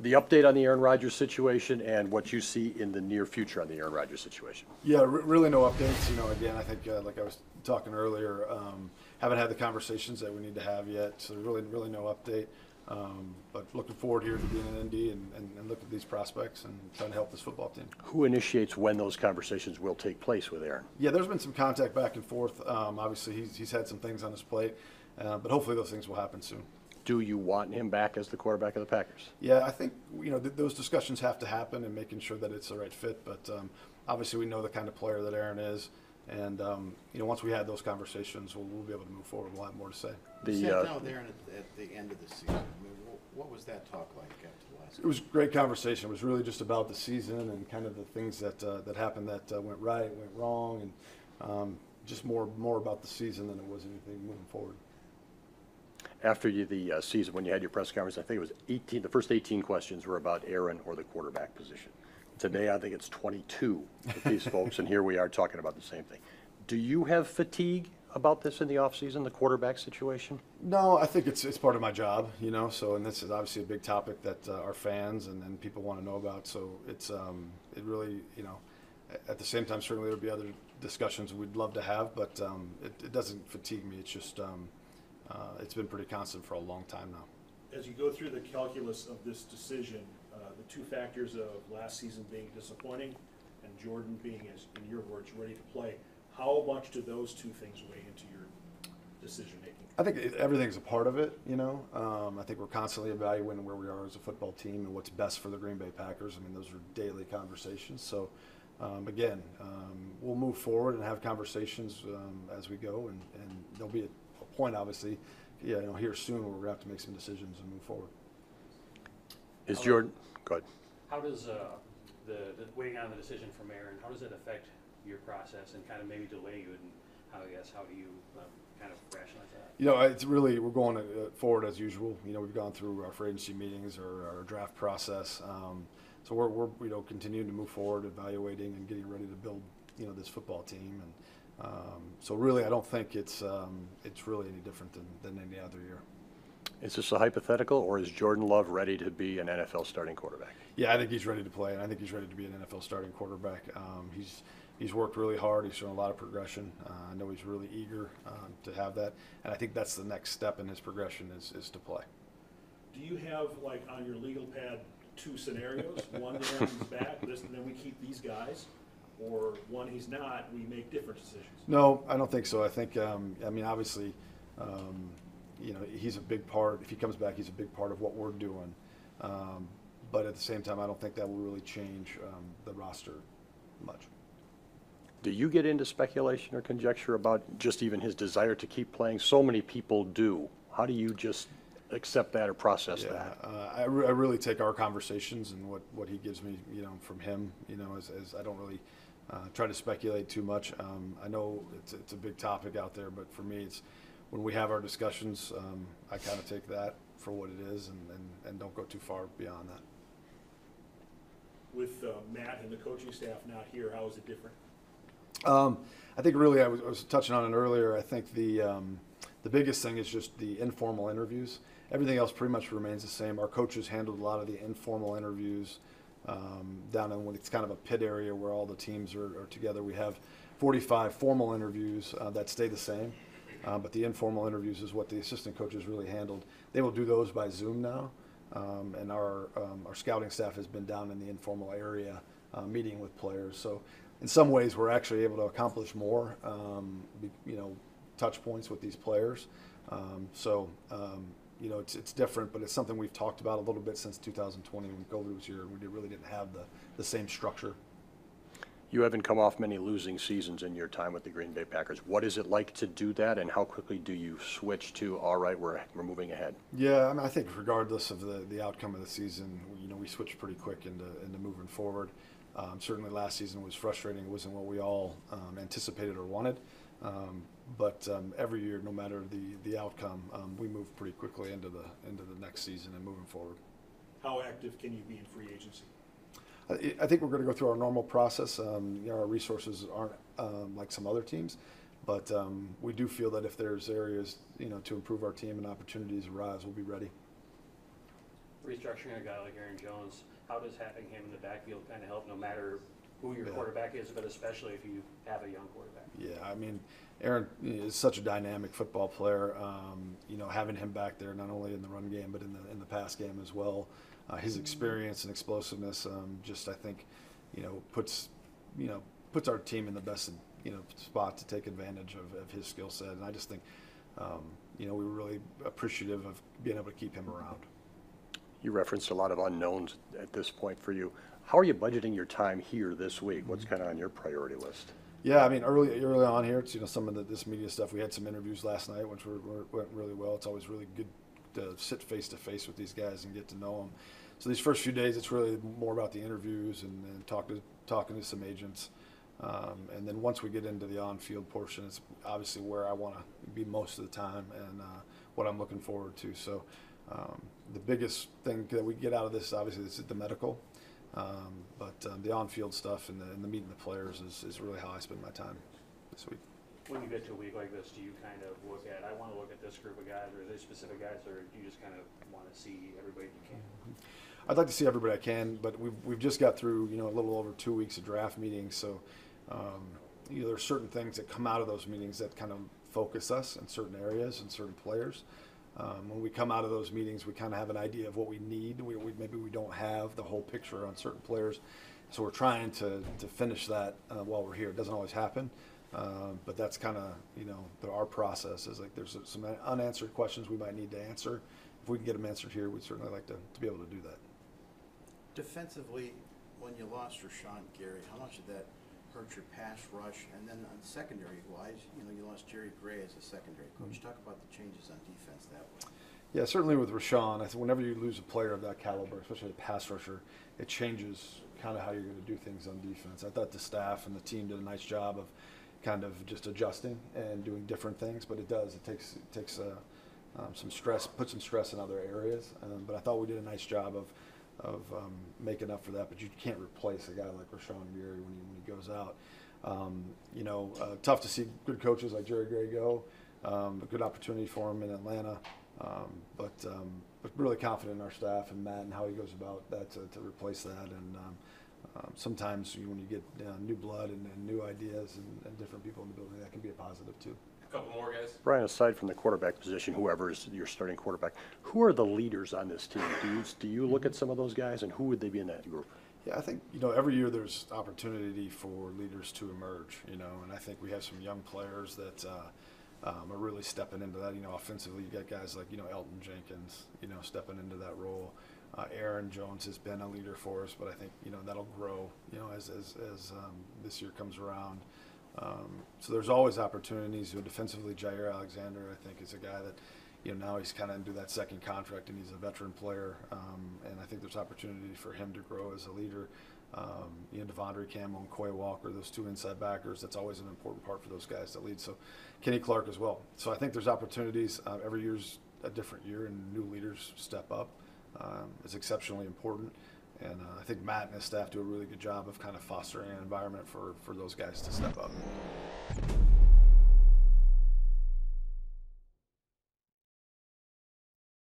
the update on the Aaron Rodgers situation and what you see in the near future on the Aaron Rodgers situation. Yeah, really no updates. Again, I think like I was talking earlier, haven't had the conversations that we need to have yet. So really no update. But looking forward here to being in Indy and look at these prospects and trying to help this football team. Who initiates when those conversations will take place with Aaron? Yeah, there's been some contact back and forth. Obviously, he's had some things on his plate, but hopefully those things will happen soon. Do you want him back as the quarterback of the Packers? Yeah, I think those discussions have to happen and making sure that it's the right fit. But obviously, we know the kind of player that Aaron is, and once we had those conversations, we'll be able to move forward. We'll have more to say. You sat down with Aaron at the end of the season. I mean, what was that talk like after the last? It was a great conversation. It was really just about the season and kind of the things that happened that went right, went wrong, and just more about the season than it was anything moving forward. After the season, when you had your press conference, I think it was 18. The first 18 questions were about Aaron or the quarterback position. Today, I think it's 22 with these folks, and here we are talking about the same thing. Do you have fatigue about this in the offseason, the quarterback situation? No, I think it's part of my job, So, and this is obviously a big topic that our fans and people want to know about. So it's it really, at the same time, certainly there'll be other discussions we'd love to have, but it doesn't fatigue me. It's just it's been pretty constant for a long time now. As you go through the calculus of this decision, the two factors of last season being disappointing and Jordan being, as in your words, ready to play, how much do those two things weigh into your decision making? I think everything's a part of it, I think we're constantly evaluating where we are as a football team and what's best for the Green Bay Packers. I mean, those are daily conversations. So, again, we'll move forward and have conversations as we go, and there'll be a point, obviously, here soon where we're going to have to make some decisions and move forward. Is Jordan, go ahead. How does the waiting on the decision from Aaron, how does it affect your process and kind of maybe delay you, and how do you kind of rationalize that? It's really, we're going forward as usual. We've gone through our free agency meetings or our draft process. So we're continuing to move forward, evaluating and getting ready to build, this football team. And so really, I don't think it's really any different than any other year. Is this a hypothetical, or is Jordan Love ready to be an NFL starting quarterback? Yeah, I think he's ready to play, and I think he's ready to be an NFL starting quarterback. He's worked really hard. He's shown a lot of progression. I know he's really eager to have that, and I think that's the next step in his progression is to play. Do you have, like, on your legal pad, two scenarios? One, that Aaron's back, and then we keep these guys, or one, he's not, we make different decisions? No, I don't think so. I think, obviously, he's a big part. If he comes back, he's a big part of what we're doing. But at the same time, I don't think that will really change the roster much. Do you get into speculation or conjecture about just even his desire to keep playing? So many people do. How do you just accept that or process that? I really take our conversations and what he gives me, from him, as I don't really try to speculate too much. I know it's a big topic out there, but for me, it's when we have our discussions, I kind of take that for what it is and don't go too far beyond that. With Matt and the coaching staff not here, how is it different? I think really I was touching on it earlier. I think the biggest thing is just the informal interviews. Everything else pretty much remains the same. Our coaches handled a lot of the informal interviews down in when it's kind of a pit area where all the teams are together. We have 45 formal interviews that stay the same, but the informal interviews is what the assistant coaches really handled. They will do those by Zoom now, and our scouting staff has been down in the informal area meeting with players. So in some ways, we're actually able to accomplish more, touch points with these players. It's different, but it's something we've talked about a little bit since 2020 when COVID was here. We really didn't have the same structure. You haven't come off many losing seasons in your time with the Green Bay Packers. What is it like to do that, and how quickly do you switch to, all right, we're moving ahead? Yeah, I think regardless of the outcome of the season, we switched pretty quick into moving forward. Certainly last season was frustrating. It wasn't what we all anticipated or wanted. But every year, no matter the outcome, we move pretty quickly into the next season and moving forward. How active can you be in free agency? I think we're going to go through our normal process. Our resources aren't like some other teams, but we do feel that if there's areas to improve our team and opportunities arise, we'll be ready. restructuring a guy like Aaron Jones, how does having him in the backfield kind of help, no matter who your quarterback is, but especially if you have a young quarterback? Yeah, I mean, Aaron is such a dynamic football player. You know, having him back there, not only in the run game, but in the pass game as well. His experience and explosiveness, just I think, puts our team in the best spot to take advantage of his skill set. And I just think, we were really appreciative of being able to keep him around. You referenced a lot of unknowns at this point for you. How are you budgeting your time here this week? What's kind of on your priority list? Yeah, I mean, early on here, it's some of this media stuff. We had some interviews last night, which went really well. It's always really good to sit face to face with these guys and get to know them. So these first few days, it's really more about the interviews and talking to some agents. And then once we get into the on-field portion, it's obviously where I want to be most of the time and what I'm looking forward to. So the biggest thing that we get out of this, obviously, is the medical. But the on-field stuff and the meeting the players is really how I spend my time this week. When you get to a week like this, do you kind of look at, I want to look at this group of guys, or are there specific guys, or do you just kind of want to see everybody you can? I'd like to see everybody I can, but we've just got through a little over 2 weeks of draft meetings, so there's certain things that come out of those meetings that kind of focus us in certain areas and certain players. When we come out of those meetings, we kind of have an idea of what we need. Maybe we don't have the whole picture on certain players, so we're trying to finish that while we're here. It doesn't always happen, but that's kind of our process. Is like there's some unanswered questions we might need to answer. If we can get them answered here, we'd certainly like to be able to do that. Defensively, when you lost Rashawn Gary, how much did that hurt your pass rush? And then on secondary-wise, you lost Jerry Gray as a secondary coach. Talk about the changes on defense that way. Yeah, certainly with Rashawn, I think whenever you lose a player of that caliber, especially a pass rusher, it changes kind of how you're going to do things on defense. I thought the staff and the team did a nice job of kind of just adjusting and doing different things, but it does. It takes some stress, puts some stress in other areas. But I thought we did a nice job of making up for that. But you can't replace a guy like Rashawn Gary when he goes out. Tough to see good coaches like Jerry Gray go. A good opportunity for him in Atlanta. But really confident in our staff and Matt and how he goes about that to replace that. And sometimes when you get new blood and new ideas and different people in the building, that can be a positive too. A couple more guys. Brian, aside from the quarterback position, whoever is your starting quarterback, who are the leaders on this team? Do you look at some of those guys, and who would they be in that group? Yeah, I think every year there's opportunity for leaders to emerge. And I think we have some young players that are really stepping into that. Offensively, you got guys like Elton Jenkins, stepping into that role. Aaron Jones has been a leader for us, but I think that'll grow as this year comes around. So there's always opportunities. Defensively, Jair Alexander, I think, is a guy that now he's kind of into that second contract and he's a veteran player, and I think there's opportunity for him to grow as a leader. Devondre Campbell and Coy Walker, those two inside backers, that's always an important part for those guys to lead. So Kenny Clark as well. So I think there's opportunities. Every year's a different year, and new leaders step up. It's exceptionally important. And I think Matt and his staff do a really good job of kind of fostering an environment for those guys to step up.